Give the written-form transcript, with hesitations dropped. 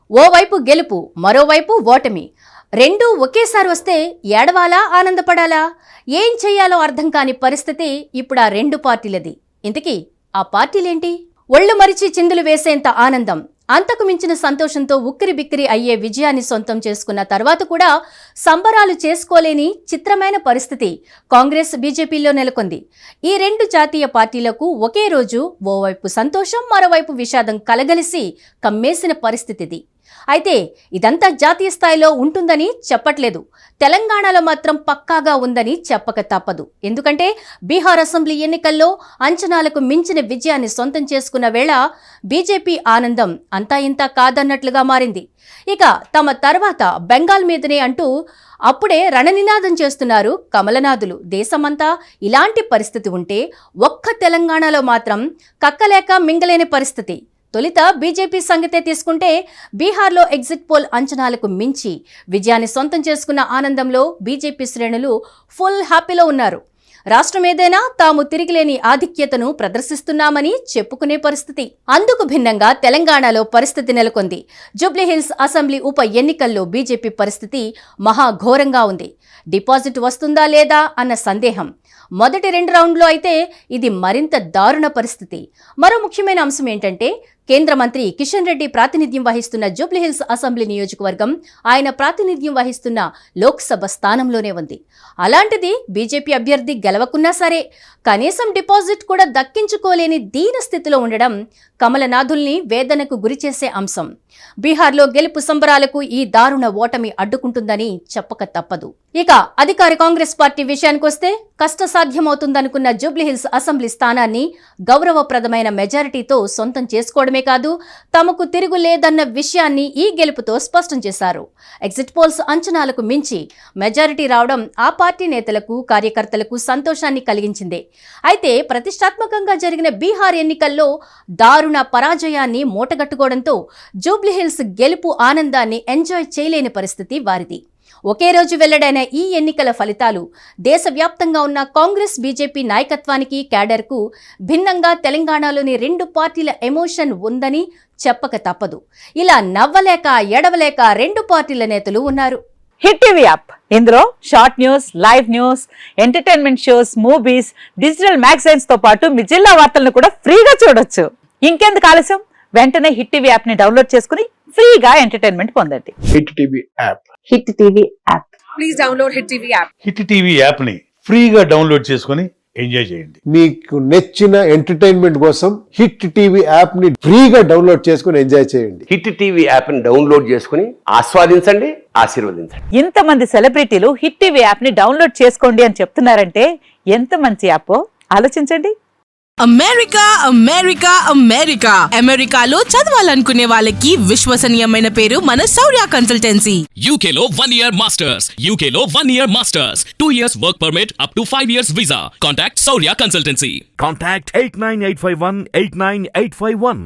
ఓవైపు గెలుపు, మరోవైపు ఓటమి, రెండూ ఒకేసారి వస్తే ఏడవాలా ఆనందపడాలా? ఏం చెయ్యాలో అర్థం కాని పరిస్థితి ఇప్పుడు ఆ రెండు పార్టీలది. ఇంతకీ ఆ పార్టీలేంటి? ఒళ్ళు మరిచి చిందులు వేసేంత ఆనందం, అంతకు మించిన సంతోషంతో ఉక్కిరి బిక్కిరి అయ్యే విజయాన్ని సొంతం చేసుకున్న తర్వాత కూడా సంబరాలు చేసుకోలేని చిత్రమైన పరిస్థితి కాంగ్రెస్ బీజేపీలో నెలకొంది. ఈ రెండు జాతీయ పార్టీలకు ఒకే రోజు ఓవైపు సంతోషం, మరోవైపు విషాదం కలగలిసి కమ్మేసిన పరిస్థితిది. అయితే ఇదంతా జాతీయ స్థాయిలో ఉంటుందని చెప్పట్లేదు, తెలంగాణలో మాత్రం పక్కాగా ఉందని చెప్పక తప్పదు. ఎందుకంటే బీహార్ అసెంబ్లీ ఎన్నికల్లో అంచనాలకు మించిన విజయాన్ని సొంతం చేసుకున్న వేళ బీజేపీ ఆనందం అంతా ఇంత కాదన్నట్లుగా మారింది. ఇక తమ తర్వాత బెంగాల్ మీదనే అంటూ అప్పుడే రణనినాదం చేస్తున్నారు కమలనాథులు. దేశమంతా ఇలాంటి పరిస్థితి ఉంటే ఒక్క తెలంగాణలో మాత్రం కక్కలేక మింగలేని పరిస్థితి. తొలిత బీజేపీ సంగతే తీసుకుంటే బీహార్లో ఎగ్జిట్ పోల్ అంచనాలకు మించి విజయాన్ని సొంతం చేసుకున్న ఆనందంలో బీజేపీ శ్రేణులు ఫుల్ హ్యాపీలో ఉన్నారు. రాష్ట్రం ఏదైనా తాము తిరిగిలేని ఆధిక్యతను ప్రదర్శిస్తున్నామని చెప్పుకునే పరిస్థితి. అందుకు భిన్నంగా తెలంగాణలో పరిస్థితి నెలకొంది. జూబ్లీహిల్స్ అసెంబ్లీ ఉప ఎన్నికల్లో బీజేపీ పరిస్థితి మహాఘోరంగా ఉంది. డిపాజిట్ వస్తుందా లేదా అన్న సందేహం. మొదటి 2 రౌండ్లో అయితే ఇది మరింత దారుణ పరిస్థితి. మరో ముఖ్యమైన అంశం ఏంటంటే కేంద్ర మంత్రి కిషన్ రెడ్డి ప్రాతినిధ్యం వహిస్తున్న జూబ్లీహిల్స్ అసెంబ్లీ నియోజకవర్గం ఆయన ప్రాతినిధ్యం వహిస్తున్న లోక్సభ స్థానంలోనే ఉంది. అలాంటిది బీజేపీ అభ్యర్థి గెలవకున్నా సరే కనీసం డిపాజిట్ కూడా దక్కించుకోలేని దీన స్థితిలో ఉండడం కమలనాథుల్ని వేదనకు గురిచేసే అంశం. బీహార్లో గెలుపు సంబరాలకు ఈ దారుణ ఓటమి అడ్డుకుంటుందని చెప్పక తప్పదు. ఇక అధికార కాంగ్రెస్ పార్టీ విషయానికొస్తే కష్టసాధ్యమవుతుందనుకున్న జూబ్లీహిల్స్ అసెంబ్లీ స్థానాన్ని గౌరవప్రదమైన మెజారిటీతో సొంతం చేసుకోవడమే కాదు, తమకు తిరుగులేదన్న విషయాన్ని ఈ గెలుపుతో స్పష్టం చేశారు. ఎగ్జిట్ పోల్స్ అంచనాలకు మించి మెజారిటీ రావడం ఆ పార్టీ నేతలకు, కార్యకర్తలకు సంతోషాన్ని కలిగించింది. అయితే ప్రతిష్టాత్మకంగా జరిగిన బీహార్ ఎన్నికల్లో దారుణ పరాజయాన్ని మూటగట్టుకోవడంతో జూబ్లీహిల్స్ గెలుపు ఆనందాన్ని ఎంజాయ్ చేయలేని పరిస్థితి వారిది. ఒకే రోజు వెల్లడైన ఈ ఎన్నికల ఫలితాలు దేశవ్యాప్తంగా ఉన్న కాంగ్రెస్, బీజేపీ నాయకత్వానికి, క్యాడర్కు భిన్నంగా తెలంగాణలోని రెండు పార్టీల ఎమోషన్ ఉందని చెప్పక తప్పదు. ఇలా నవ్వలేక ఎడవలేక రెండు పార్టీల నేతలు ఉన్నారు. హిట్ టీవీ యాప్, ఇందులో short news, live news, entertainment shows, movies, digital magazines తో పాటు మీ జిల్లా వార్తలను కూడా ఫ్రీగా చూడొచ్చు. ఇంకెందుకు ఆలస్యం, వెంటనే హిట్ టీవీ యాప్ ని డౌన్లోడ్ చేసుకుని ఫ్రీగా ఎంటర్టైన్మెంట్ పొందండి. Hit TV app. Hit TV app. Please download hit TV app. Hit TV app ని ఫ్రీగా డౌన్లోడ్ చేసుకుని ఎంజాయ్ చేయండి. మీకు నచ్చిన ఎంటర్టైన్మెంట్ కోసం హిట్ టీవీ యాప్ ని ఫ్రీగా డౌన్లోడ్ చేసుకుని ఎంజాయ్ చేయండి. హిట్ టీవీ యాప్ ని డౌన్లోడ్ చేసుకుని ఆస్వాదించండి, ఆశీర్వదించండి. ఇంతమంది సెలబ్రిటీలు హిట్ టీవీ యాప్ ని డౌన్లోడ్ చేసుకోండి అని చెప్తున్నారంటే ఎంత మంచి యాప్ ఆలోచించండి. అమెరికా అమెరికా అమెరికా అమెరికాలో చదవాలనుకునే వాళ్ళకి విశ్వసనీయమైన పేరు మన శౌర్య కన్సల్టెన్సీ. UK లో 1 year masters, UK లో 1 year masters, 2 years work permit up to 5 years visa. Contact Shaurya Consultancy. Contact 89851 89851.